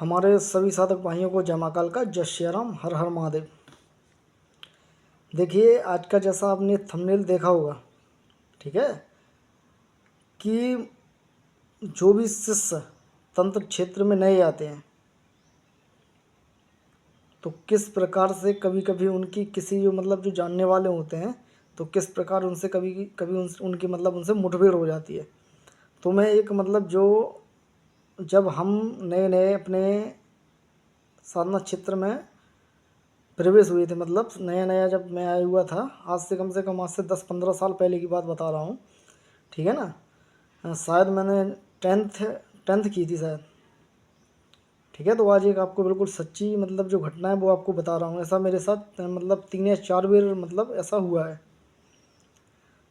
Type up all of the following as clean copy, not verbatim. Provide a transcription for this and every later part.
हमारे सभी साधक भाइयों को जय महाकाल का जय श्री राम, हर हर महादेव। देखिए, आज का जैसा आपने थंबनेल देखा होगा, ठीक है, कि जो भी शिष्य तंत्र क्षेत्र में नए आते हैं तो किस प्रकार से कभी कभी उनकी किसी जो जानने वाले होते हैं तो किस प्रकार उनसे कभी कभी उनकी उनसे मुठभेड़ हो जाती है। तो मैं एक जो जब हम नए नए अपने साधना क्षेत्र में प्रवेश हुए थे, नया नया जब मैं आया हुआ था, आज से 10-15 साल पहले की बात बता रहा हूँ, ठीक है ना। शायद मैंने टेंथ टेंथ की थी शायद, ठीक है। तो आज एक आपको बिल्कुल सच्ची जो घटना है वो आपको बता रहा हूँ। ऐसा मेरे साथ 3 या 4 बार ऐसा हुआ है,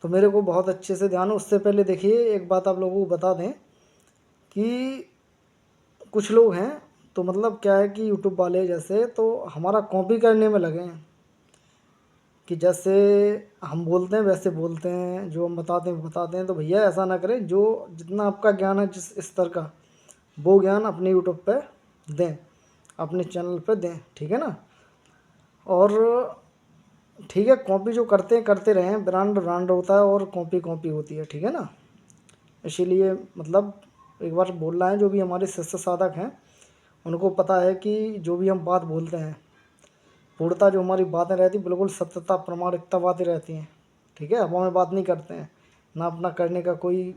तो मेरे को बहुत अच्छे से ध्यान है। उससे पहले देखिए, एक बात आप लोगों को बता दें कि कुछ लोग हैं तो क्या है कि यूट्यूब वाले जैसे तो हमारा कॉपी करने में लगे हैं कि जैसे हम बोलते हैं वैसे बोलते हैं, जो हम बताते हैं। तो भैया ऐसा ना करें, जो जितना आपका ज्ञान है जिस स्तर का, वो ज्ञान अपने यूट्यूब पे दें, अपने चैनल पे दें, ठीक है ना। और ठीक है, कॉपी जो करते हैं करते रहें, ब्रांड ब्रांड होता है और कॉपी कॉपी होती है, ठीक है ना। इसीलिए एक बार बोलना है, जो भी हमारे शिष्य साधक हैं उनको पता है कि जो भी हम बात बोलते हैं, पूर्णतः जो हमारी बातें रहती बिल्कुल सत्यता प्रामाणिकता बातें रहती हैं, ठीक है। हवा में बात नहीं करते हैं, ना अपना करने का कोई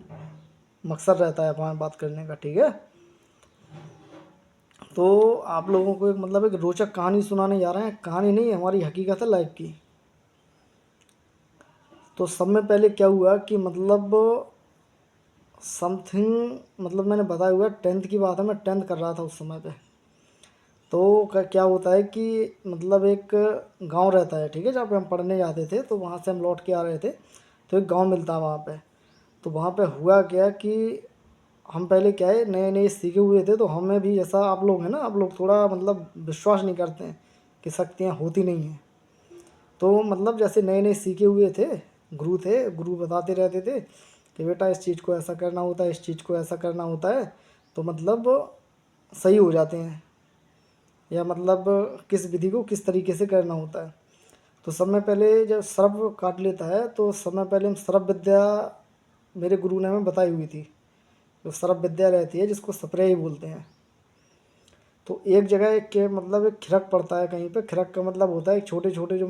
मकसद रहता है हवा में बात करने का, ठीक है। तो आप लोगों को एक रोचक कहानी सुनाने जा रहे हैं। कहानी नहीं, हमारी हकीकत है लाइफ की। तो सब में पहले क्या हुआ कि समथिंग मैंने बताया हुआ, 10th की बात है, मैं 10th कर रहा था उस समय पे। तो क्या होता है कि एक गांव रहता है, ठीक है, जहाँ पे हम पढ़ने जाते थे। तो वहाँ से हम लौट के आ रहे थे, तो एक गांव मिलता है वहाँ पे। तो वहाँ पे हुआ क्या कि हम पहले क्या है, नए नए सीखे हुए थे। तो हमें भी जैसा आप लोग हैं ना, आप लोग थोड़ा विश्वास नहीं करते हैं कि शक्तियाँ होती नहीं हैं। तो जैसे नए नए सीखे हुए थे, गुरु बताते रहते थे कि बेटा इस चीज़ को ऐसा करना होता है, इस चीज़ को ऐसा करना होता है, तो सही हो जाते हैं, या किस विधि को किस तरीके से करना होता है। तो समय पहले जब सर्प काट लेता है, तो समय पहले हम सर्प विद्या मेरे गुरु ने हमें बताई हुई थी। जो सर्प विद्या रहती है, जिसको स्प्रे ही बोलते हैं। तो एक जगह एक खिरक पड़ता है कहीं पे। खिरक का होता है एक छोटे छोटे जो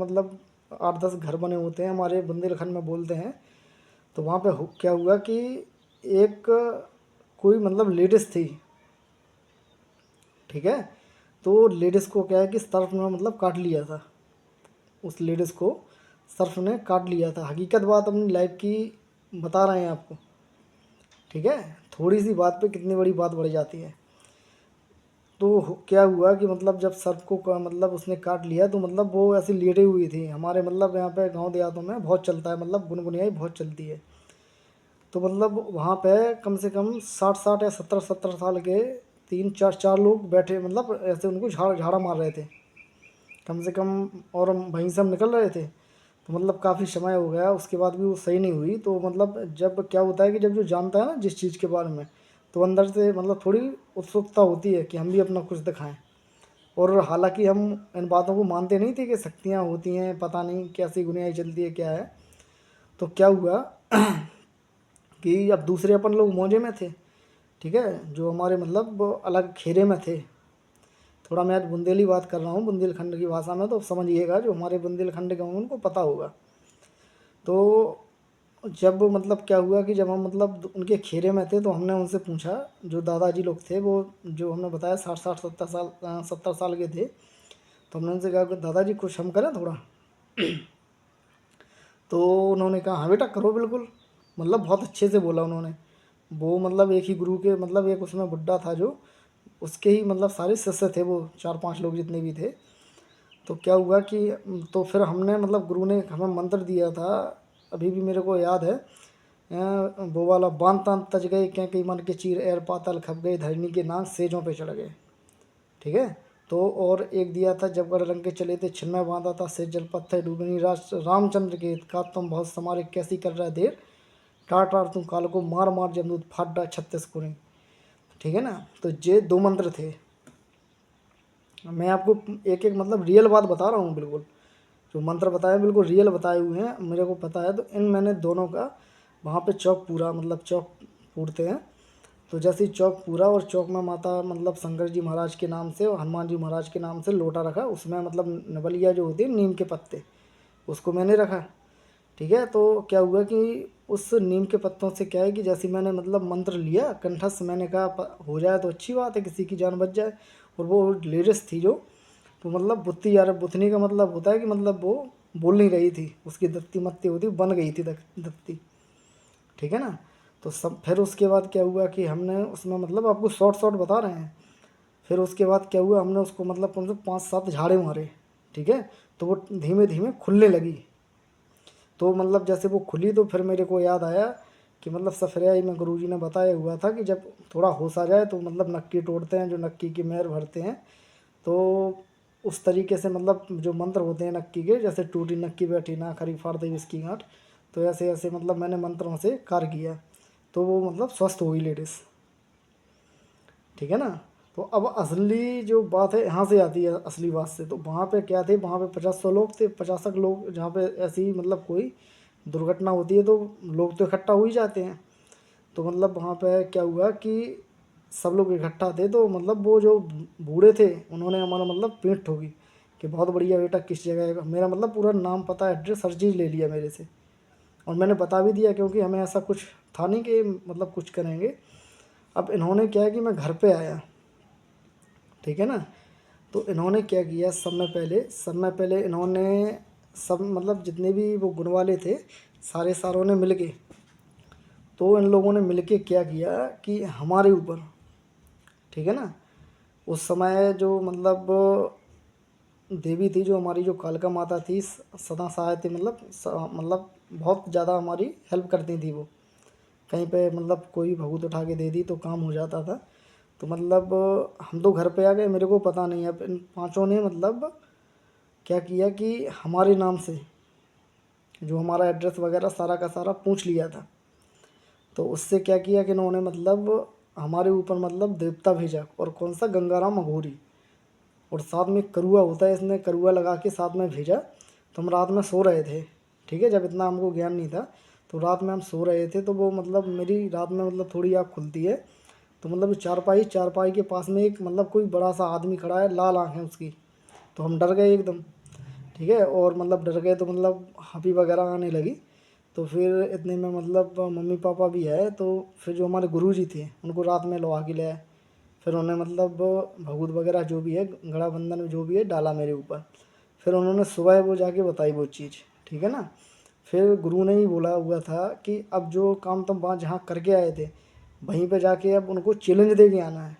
8-10 घर बने होते हैं, हमारे बुंदेलखंड में बोलते हैं। तो वहाँ पे क्या हुआ कि एक कोई लेडीज़ थी, ठीक है। तो लेडीज़ को क्या है कि सर्फ ने काट लिया था। उस लेडीज़ को सर्फ ने काट लिया था। हकीकत बात अपनी लाइफ की बता रहे हैं आपको, ठीक है। थोड़ी सी बात पे कितनी बड़ी बात बढ़ जाती है। तो क्या हुआ कि जब सर्प को उसने काट लिया, तो वो ऐसे लेटे हुई थी। हमारे यहाँ पे गांव देहातों में बहुत चलता है, गुनगुनियाई बहुत चलती है। तो वहाँ पे कम से कम 60-60 या 70-70 साल के 3-4 लोग बैठे, ऐसे उनको झाड़ा मार रहे थे कम से कम। और हम वहीं से हम निकल रहे थे, तो काफ़ी समय हो गया, उसके बाद भी वो सही नहीं हुई। तो जब क्या होता है कि जब जो जानता है ना जिस चीज़ के बारे में, तो अंदर से थोड़ी उत्सुकता होती है कि हम भी अपना कुछ दिखाएं। और हालांकि हम इन बातों को मानते नहीं थे कि शक्तियाँ होती हैं, पता नहीं कैसी दुनिया चलती है क्या है। तो क्या हुआ कि अब दूसरे अपन लोग मौजे में थे, ठीक है, जो हमारे अलग खेरे में थे। थोड़ा मैं आज बुंदेली बात कर रहा हूँ, बुंदेलखंड की भाषा में, तो समझिएगा, जो हमारे बुंदेलखंड के होंगे उनको पता होगा। तो जब क्या हुआ कि जब हम उनके खेरे में थे, तो हमने उनसे पूछा, जो दादाजी लोग थे, वो जो हमने बताया 60-60 70 साल के थे। तो हमने उनसे कहा कि दादाजी कुछ हम करें थोड़ा। तो उन्होंने कहा हाँ बेटा करो बिल्कुल, बहुत अच्छे से बोला उन्होंने। वो एक ही गुरु के एक उसमें बुड्ढा था, जो उसके ही सारे शिष्य थे, वो 4-5 लोग जितने भी थे। तो क्या हुआ कि तो फिर हमने गुरु ने हमें मंत्र दिया था, अभी भी मेरे को याद है। वो वाला बांध तान तज गए, क्या कई मन के चीर एर पाताल खप गए, धरनी के नाग सेजों पे चढ़ गए, ठीक है। तो और एक दिया था, जब गढ़ रंग के चले थे छिन्मय बांधा था, से जल पत्थर डूबनी रामचंद्र के का तुम बहुत समारे कैसी कर रहा है देर, टार टार तुम काल को मार मार जमदूत फाड़ा 36 कुणी, ठीक है ना। तो ये 2 मंत्र थे, मैं आपको एक एक मतलब रियल बात बता रहा हूँ बिल्कुल। जो मंत्र बताए बिल्कुल रियल बताए हुए हैं, मेरे को पता है। तो इन मैंने दोनों का वहाँ पे चौक पूरा, मतलब चौक पूरते हैं। तो जैसे ही चौक पूरा और चौक में माता मतलब शंकर जी महाराज के नाम से और हनुमान जी महाराज के नाम से लोटा रखा, उसमें मतलब नवलिया जो होती है नीम के पत्ते, उसको मैंने रखा। ठीक है, तो क्या हुआ कि उस नीम के पत्तों से क्या है कि जैसे ही मैंने मतलब मंत्र लिया कंठस्थ, मैंने कहा हो जाए तो अच्छी बात है, किसी की जान बच जाए। और वो लेडीज थी जो, तो मतलब बुत्ती यार, बुथनी का मतलब होता है कि मतलब वो बोल नहीं रही थी, उसकी दत्ती मत्ती होती बन गई थी दत्ती। ठीक है ना। तो सब फिर उसके बाद क्या हुआ कि हमने उसमें मतलब आपको शॉर्ट शॉर्ट बता रहे हैं। फिर उसके बाद क्या हुआ, हमने उसको मतलब कम से 5-7 झाड़े मारे। ठीक है, तो वो धीमे धीमे खुलने लगी। तो मतलब जैसे वो खुली तो फिर मेरे को याद आया कि मतलब सफरयाई में गुरुजी ने बताया हुआ था कि जब थोड़ा होश आ जाए तो मतलब नक्की तोड़ते हैं, जो नक्की की मेहर भरते हैं। तो उस तरीके से मतलब जो मंत्र होते हैं नक्की के, जैसे टूटी नक्की बैठी ना खरी फाड़ दई इसकी गांठ, तो ऐसे ऐसे मतलब मैंने मंत्रों से कार्य किया। तो वो मतलब स्वस्थ हुई लेडीज़। ठीक है ना। तो अब असली जो बात है यहाँ से आती है, असली बात से। तो वहाँ पे क्या थे, वहाँ पे 50-100 लोग थे, 50 लोग। जहाँ पे ऐसी मतलब कोई दुर्घटना होती है तो लोग तो इकट्ठा हो ही जाते हैं। तो मतलब वहाँ पे क्या हुआ कि सब लोग इकट्ठा थे, तो मतलब वो जो बूढ़े थे उन्होंने हमारा मतलब पीठ ठोकी कि बहुत बढ़िया बेटा, किस जगह है। मेरा मतलब पूरा नाम पता एड्रेस हर चीज़ ले लिया मेरे से। और मैंने बता भी दिया क्योंकि हमें ऐसा कुछ था नहीं कि मतलब कुछ करेंगे। अब इन्होंने क्या है कि मैं घर पे आया। ठीक है ना। तो इन्होंने क्या किया, सब में पहले इन्होंने सब मतलब जितने भी वो गुण वाले थे, सारे सारों ने मिल के, तो इन लोगों ने मिल के क्या किया कि हमारे ऊपर, ठीक है ना, उस समय जो मतलब देवी थी, जो हमारी जो कालका माता थी, सदा सहाय थी, मतलब बहुत ज़्यादा हमारी हेल्प करती थी वो। कहीं पे मतलब कोई भभूत उठा के दे दी तो काम हो जाता था। तो मतलब हम तो घर पे आ गए, मेरे को पता नहीं। अब इन पांचों ने मतलब क्या किया कि हमारे नाम से जो हमारा एड्रेस वगैरह सारा का सारा पूछ लिया था। तो उससे क्या किया कि इन्होंने मतलब हमारे ऊपर मतलब देवता भेजा, और कौन सा, गंगाराम अघोरी। और साथ में करुआ होता है, इसने करुआ लगा के साथ में भेजा। तो हम रात में सो रहे थे। ठीक है, जब इतना हमको ज्ञान नहीं था, तो रात में हम सो रहे थे। तो वो मतलब मेरी रात में मतलब थोड़ी आँख खुलती है, तो मतलब चारपाई चारपाई के पास में एक मतलब कोई बड़ा सा आदमी खड़ा है, लाल आँखें उसकी। तो हम डर गए एकदम। ठीक है, और मतलब डर गए तो मतलब हँपी वगैरह आने लगी। तो फिर इतने में मतलब मम्मी पापा भी है, तो फिर जो हमारे गुरुजी थे उनको रात में लवा के ले आए। फिर उन्होंने मतलब भभूत वगैरह जो भी है, गड़ा बंधन जो भी है, डाला मेरे ऊपर। फिर उन्होंने सुबह वो जाके बताई वो चीज़। ठीक है ना। फिर गुरु ने ही बोला हुआ था कि अब जो काम तुम वहाँ जहाँ करके आए थे, वहीं पे जाके अब उनको चैलेंज दे के आना है।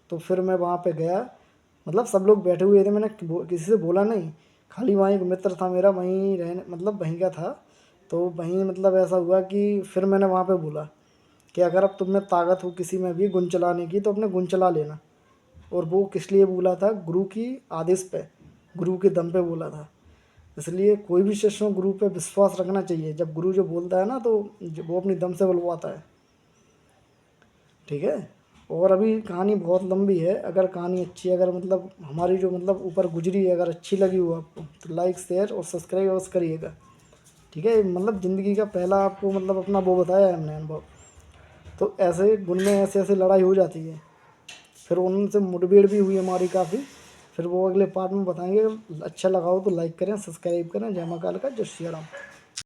तो फिर मैं वहाँ पे गया। मतलब सब लोग बैठे हुए थे, मैंने किसी से बोला नहीं। खाली वहाँ एक मित्र था मेरा, वहीं रहने मतलब वहीं का था। तो वहीं मतलब ऐसा हुआ कि फिर मैंने वहाँ पे बोला कि अगर अब तुम में ताकत हो किसी में भी गुण चलाने की, तो अपने गुण चला लेना। और वो किस लिए बोला था, गुरु की आदेश पे, गुरु के दम पे बोला था। इसलिए कोई भी शिष्य गुरु पे विश्वास रखना चाहिए। जब गुरु जो बोलता है ना, तो वो अपनी दम से बुलवाता है। ठीक है। और अभी कहानी बहुत लंबी है। अगर कहानी अच्छी, अगर मतलब हमारी जो मतलब ऊपर गुजरी है, अगर अच्छी लगी हो आपको, तो लाइक शेयर और सब्सक्राइब अवश्य करिएगा। ठीक है, मतलब ज़िंदगी का पहला आपको मतलब अपना वो बताया है हमने अनुभव। तो ऐसे गुण में ऐसे ऐसे लड़ाई हो जाती है। फिर उनसे मुठभेड़ भी हुई हमारी काफ़ी। फिर वो अगले पार्ट में बताएंगे। अच्छा लगा हो तो लाइक करें, सब्सक्राइब करें। जय माँ काल का, जय श्री राम।